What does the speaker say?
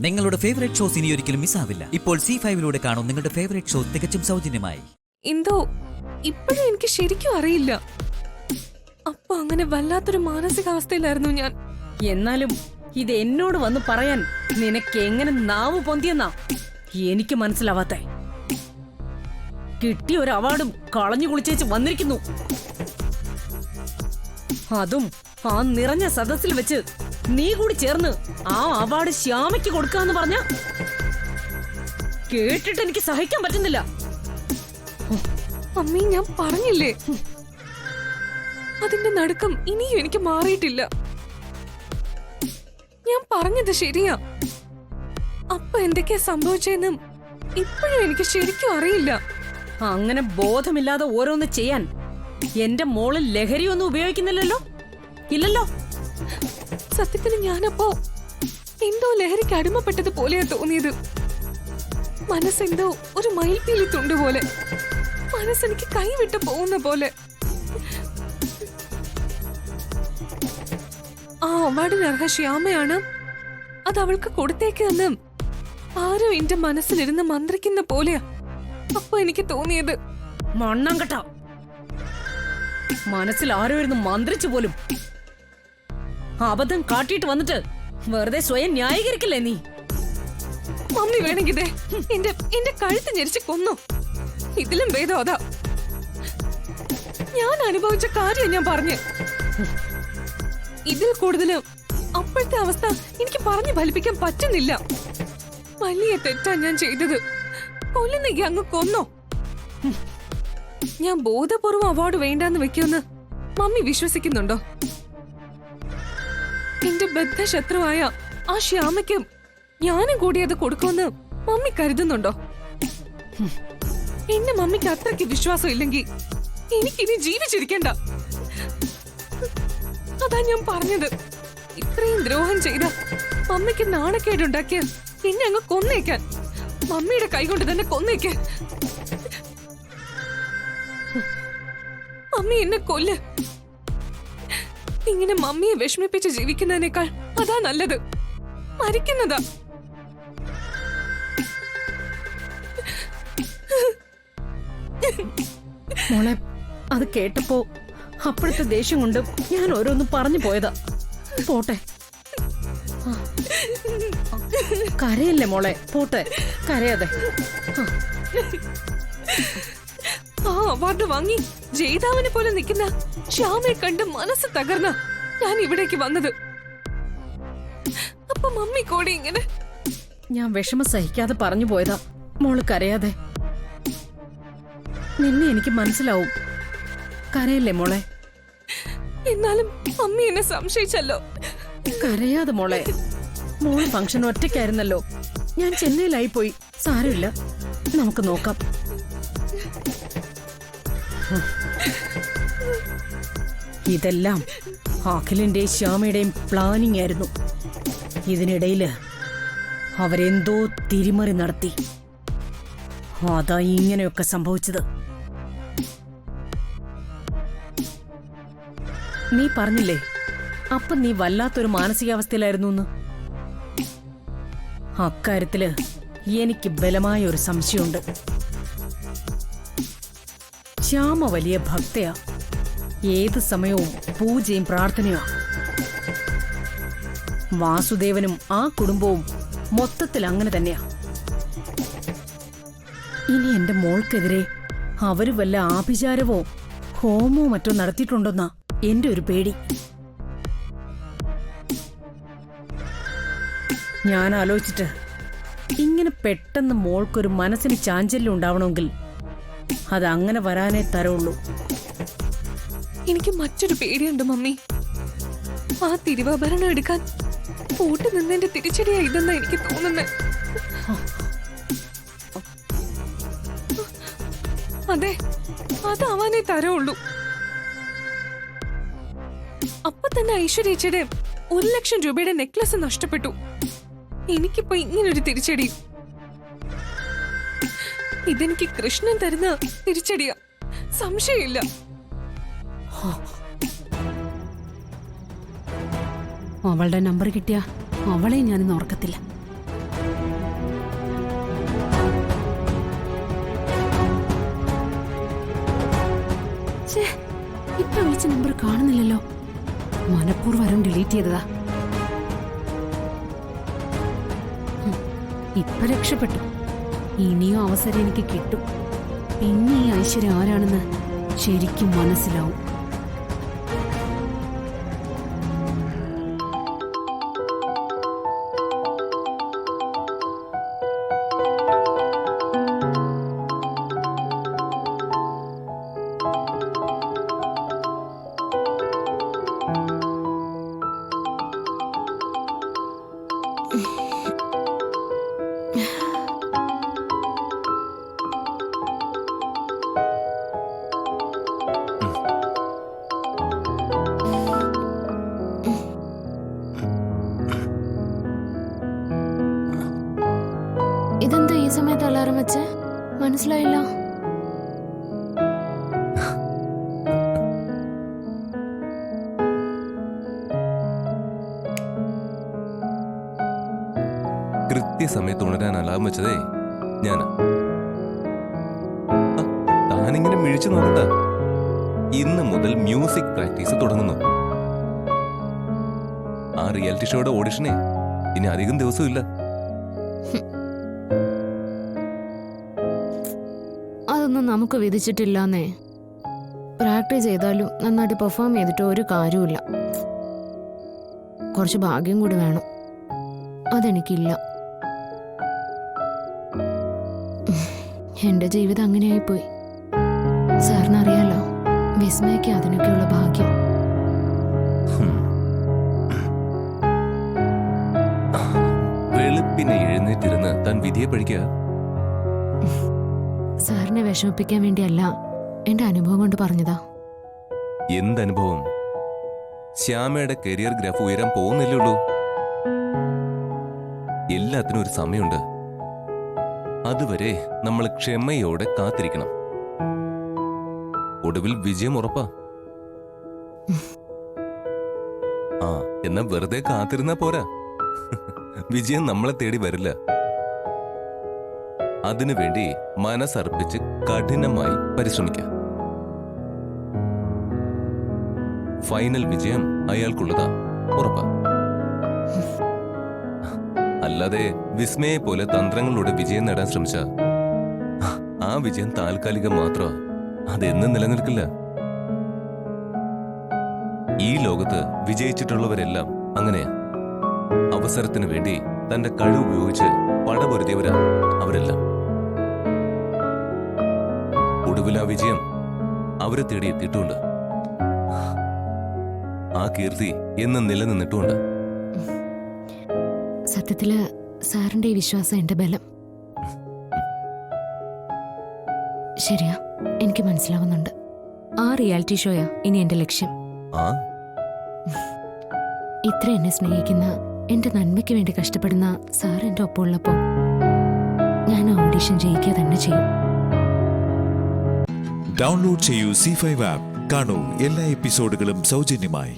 നിങ്ങളുടെ favourite shows ഇനി ഒരിക്കലും മിസ്സാവില്ല. ഇപ്പോൾ C5 കാണും നിങ്ങളുടെ ഫേവറേറ്റ് ഷോ തികച്ചും സൗജന്യമായി. എന്തോ ഇപ്പോഴും എനിക്ക് ശരിക്കും അറിയില്ല. അപ്പൊ അങ്ങനെ വല്ലാത്തൊരു മാനസികാവസ്ഥയിലായിരുന്നു ഞാൻ. എന്നാലും ഇത് എന്നോട് വന്ന് പറയാൻ നിനക്ക് എങ്ങനെ നാവ് പൊന്തിയെന്നാ എനിക്ക് മനസ്സിലാവാത്തെ. കിട്ടിയ ഒരു അവാർഡും കളഞ്ഞു കുളിച്ചേച്ച് വന്നിരിക്കുന്നു. അതും ആ നിറഞ്ഞ സദസ്സിൽ വെച്ച് നീ കൂടി ചേർന്ന് ആ അവാർഡ് ശ്യാമയ്ക്ക് കൊടുക്കാന്ന് പറഞ്ഞ കേട്ടിട്ട് എനിക്ക് സഹിക്കാൻ പറ്റുന്നില്ല. അമ്മീ, ഞാൻ പറഞ്ഞില്ലേ, അതിന്റെ നടുക്കം ഇനിയും എനിക്ക് മാറിയിട്ടില്ല. ഞാൻ പറഞ്ഞത് ശരിയാ. അപ്പൊ എന്തൊക്കെയാ സംഭവിച്ചെന്നും ഇപ്പോഴും എനിക്ക് ശരിക്കും അറിയില്ല. അങ്ങനെ ബോധമില്ലാതെ ഓരോന്ന് ചെയ്യാൻ എന്റെ മോള് ലഹരിയൊന്നും ഉപയോഗിക്കുന്നില്ലല്ലോ? ഇല്ലല്ലോ. സത്യത്തിന് ഞാനപ്പോ എന്തോ ലഹരിക്ക് അടിമപ്പെട്ടത് പോലെയാ തോന്നിയത്. മനസ്സെന്തോ ഒരു മയിൽപ്പീലി തുണ്ട് പോലെ, മനസ്സെനിക്ക് കൈവിട്ട് പോകുന്ന പോലെ. ആ അവാർഡിന് അർഹ ശ്യാമയാണ്, അത് അവൾക്ക് കൊടുത്തേക്കെന്ന് ആരോ എന്റെ മനസ്സിലിരുന്ന് മന്ത്രിക്കുന്ന പോലെയാ അപ്പൊ എനിക്ക് തോന്നിയത്. മണ്ണം കെട്ട മനസ്സിൽ ആരോ ഇരുന്ന് മന്ത്രിച്ചു പോലും. അബദ്ധം കാട്ടിയിട്ട് വന്നിട്ട് വെറുതെ സ്വയം ന്യായീകരിക്കില്ലേ നീ? മമ്മി വേണമെങ്കിൽ എന്റെ കഴുത്ത് ഞെരിച്ച് കൊന്നു. ഇതിലും ഭേദം അതാ. ഞാൻ അനുഭവിച്ച കാര്യം ഞാൻ പറഞ്ഞു. ഇതിൽ കൂടുതലും അപ്പോഴത്തെ അവസ്ഥ എനിക്ക് പറഞ്ഞു ഫലിപ്പിക്കാൻ പറ്റുന്നില്ല. വലിയ തെറ്റാ ഞാൻ ചെയ്തത്. കൊല്ലുന്നെങ്കിൽ അങ്ങ് കൊന്നോ. ഞാൻ ബോധപൂർവ്വം അവാർഡ് വേണ്ടാന്ന് വെക്കുമെന്ന് മമ്മി വിശ്വസിക്കുന്നുണ്ടോ? എന്റെ ബദ്ധശത്രുവായ ആ ശ്യാമയ്ക്ക് ഞാനും കൂടി അത് കൊടുക്കുമെന്ന് മമ്മി കരുതുന്നുണ്ടോ? എന്നെ മമ്മിക്ക് അത്രയ്ക്ക് വിശ്വാസം ഇല്ലെങ്കിൽ എനിക്കിനി ജീവിച്ചിരിക്കണ്ട. അതാ ഞാൻ പറഞ്ഞത്. ഇത്രയും ദ്രോഹം ചെയ്ത മമ്മിക്ക് നാണക്കേടുണ്ടാക്കിയ എന്നെ അങ്ങ് കൊന്നേക്കാൻ, മമ്മിയുടെ കൈകൊണ്ട് തന്നെ കൊന്നേക്കാൻ. മമ്മി എന്നെ കൊല്ല്. ഇങ്ങനെ മമ്മിയെ വിഷമിപ്പിച്ച് ജീവിക്കുന്നതിനേക്കാൾ അതാ നല്ലത്. മരിക്കുന്നതാ. മോളെ, അത് കേട്ടപ്പോ അപ്പോഴത്തെ ദേഷ്യം കൊണ്ട് ഞാൻ ഓരോന്ന് പറഞ്ഞു പോയതാ. പോട്ടെ, കരയല്ലേ മോളെ, പോട്ടെ, കരയാതെ. ആ അവാർഡ് വാങ്ങി ജയിതാവിനെ പോലെ നിൽക്കുന്ന ശ്യാമയെ കണ്ട് മനസ്സ് തകർന്ന ഞാൻ ഇവിടേക്ക് വന്നത്. അപ്പൊ മമ്മി കൂടി ഇങ്ങനെ. ഞാൻ വിഷമം സഹിക്കാതെ പറഞ്ഞു പോയതാ. മോള് കരയാതെ. നിന്നെ എനിക്ക് മനസ്സിലാവും. കരയല്ലേ മോളെ. എന്നാലും മമ്മി എന്നെ സംശയിച്ചല്ലോ. കരയാതെ മോളെ. മോള് ഫംഗ്ഷൻ ഒറ്റയ്ക്കായിരുന്നല്ലോ. ഞാൻ ചെന്നൈയിലായി പോയി. സാരമില്ല, നമുക്ക് നോക്കാം. ഇതെല്ലാം അഖിലിന്റെയും ശ്യാമയുടെയും പ്ലാനിങ് ആയിരുന്നു. ഇതിനിടയില് അവരെന്തോ തിരിമറി നടത്തി. അതാ ഇങ്ങനെയൊക്കെ സംഭവിച്ചത്. നീ പറഞ്ഞില്ലേ അപ്പൊ നീ വല്ലാത്തൊരു മാനസികാവസ്ഥയിലായിരുന്നു എന്ന്. അക്കാര്യത്തില് എനിക്ക് ബലമായ ഒരു സംശയമുണ്ട്. ശ്യാമ വലിയ ഭക്തയാ. ഏത് സമയവും പൂജയും പ്രാർത്ഥനയാ. വാസുദേവനും ആ കുടുംബവും മൊത്തത്തിൽ അങ്ങനെ തന്നെയാ. ഇനി എന്റെ മോൾക്കെതിരെ അവര് വല്ല ആഭിചാരവോ ഹോമോ മറ്റോ നടത്തിയിട്ടുണ്ടെന്നാ എന്റെ ഒരു പേടി. ഞാൻ ആലോചിച്ചിട്ട് ഇങ്ങനെ പെട്ടെന്ന് മോൾക്കൊരു മനസ്സിന് ചാഞ്ചല്യം ഉണ്ടാവണമെങ്കിൽ അതങ്ങനെ വരാനേ തരവുള്ളൂ. എനിക്ക് മറ്റൊരു പേടിയുണ്ട് മമ്മി. ആ തിരുവാഭരണം എടുക്കാൻ കൂട്ടു നിന്നെന്റെ തിരിച്ചടിയാ ഇതെന്നാ എനിക്ക് തോന്നുന്നത്. അതെ, അതാവാനേ തരവുള്ളൂ. അപ്പൊ തന്നെ ഐശ്വര്യച്ചയുടെ 1 ലക്ഷം രൂപയുടെ നെക്ലസ് നഷ്ടപ്പെട്ടു. എനിക്കിപ്പോ ഇങ്ങനൊരു തിരിച്ചടി. ഇതെനിക്ക് കൃഷ്ണൻ തരുന്ന തിരിച്ചടിയാ, സംശയമില്ല. അവളുടെ നമ്പർ കിട്ടിയ അവളെ ഞാനിന്ന് ഓർക്കത്തില്ല. കാണുന്നില്ലല്ലോ. മനഃപൂർവ്വം ഡിലീറ്റ് ചെയ്തതാ. ഇപ്പൊ രക്ഷപ്പെട്ടു. ഇനിയും അവസരം എനിക്ക് കിട്ടും. പിന്നെ ഈ ഐശ്വര്യം ആരാണെന്ന് ശരിക്കും മനസ്സിലാവും. ഇതെന്താ ഈ സമയത്ത് അലാറം വെച്ച്? മനസ്സിലായില്ല. കൃത്യസമയത്ത് ഉണരാൻ അലാം വെച്ചതേ ഞാനാ. താനിങ്ങനെ മിഴിച്ചു നോക്കണ്ട. ഇന്ന് മുതൽ മ്യൂസിക് പ്രാക്ടീസ് തുടങ്ങുന്നു. ആ റിയാലിറ്റി ഷോയുടെ ഓഡിഷനെ ഇനി അധികം ദിവസമില്ല. അതൊന്നും നമുക്ക് വിധിച്ചിട്ടില്ലാന്നേ. പ്രാക്ടീസ് ചെയ്താലും നന്നായിട്ട് പെർഫോം ചെയ്തിട്ട് ഒരു കാര്യമില്ല. കുറച്ച് ഭാഗ്യം കൂടി വേണം. അതെനിക്കില്ല. എന്റെ ജീവിതം അങ്ങനെയായിപ്പോയി. സാറിനറിയാലോ, വിസ്മയ്ക്ക് അതിനൊക്കെയുള്ള ഭാഗ്യം. വെളുപ്പിനെ എഴുന്നേറ്റിരുന്ന് താൻ വിധിയെ പഠിക്കുക. സാറിനെ വിഷമിപ്പിക്കാൻ വേണ്ടിയല്ല, എന്റെ അനുഭവം കൊണ്ട് പറഞ്ഞതാ. എന്തനുഭവം? ശ്യാമയുടെ കരിയർ ഗ്രാഫ് ഉയരാൻ പോകുന്നില്ലുള്ളൂ. എല്ലാത്തിനും ഒരു സമയമുണ്ട്. അതുവരെ നമ്മൾ ക്ഷമയോടെ കാത്തിരിക്കണം. ഒടുവിൽ വിജയം ഉറപ്പാ. ആ, എന്നാ വെറുതെ കാത്തിരുന്നാ പോരാ. വിജയം നമ്മളെ തേടി വരില്ല. അതിനുവേണ്ടി മനസ്സർപ്പിച്ച് കഠിനമായി പരിശ്രമിക്കാം. ഫൈനൽ വിജയം അയാൾക്കുള്ളതാ, ഉറപ്പാ. അല്ലാതെ വിസ്മയെ പോലെ തന്ത്രങ്ങളിലൂടെ വിജയം നേടാൻ ശ്രമിച്ച ആ വിജയം താൽക്കാലികം മാത്രമാ. അതെന്നും നിലനിൽക്കില്ല. ഈ ലോകത്ത് വിജയിച്ചിട്ടുള്ളവരെല്ലാം അങ്ങനെയാ. അവസരത്തിന് വേണ്ടി തന്റെ കഴിവ് ഉപയോഗിച്ച് പടപൊരുതിയവരാ അവരെല്ലാം. ഒടുവിൽ ആ വിജയം അവരെ തേടി എത്തിയിട്ടുണ്ട്. ആ കീർത്തി എന്നും നിലനിന്നിട്ടുമുണ്ട്. സത്യത്തില് സാറിന്റെ ഈ വിശ്വാസം എന്റെ ബലം. ശരിയാ, എനിക്ക് മനസ്സിലാവുന്നുണ്ട്. ആ റിയാലിറ്റി ഷോയാ ഇനി എന്റെ ലക്ഷ്യം. ഇത്ര എന്നെ സ്നേഹിക്കുന്ന, എന്റെ നന്മയ്ക്ക് വേണ്ടി കഷ്ടപ്പെടുന്ന സാർ എന്റെ ഒപ്പം ഉള്ളപ്പോ ഞാൻ ഓഡിഷൻ ജയിക്കുക തന്നെ ചെയ്യും. ഡൗൺലോഡ് ചെയ്യൂ C5 ആപ്പ്. കാണൂ എല്ലാ എപ്പിസോഡുകളും സൗജന്യമായി.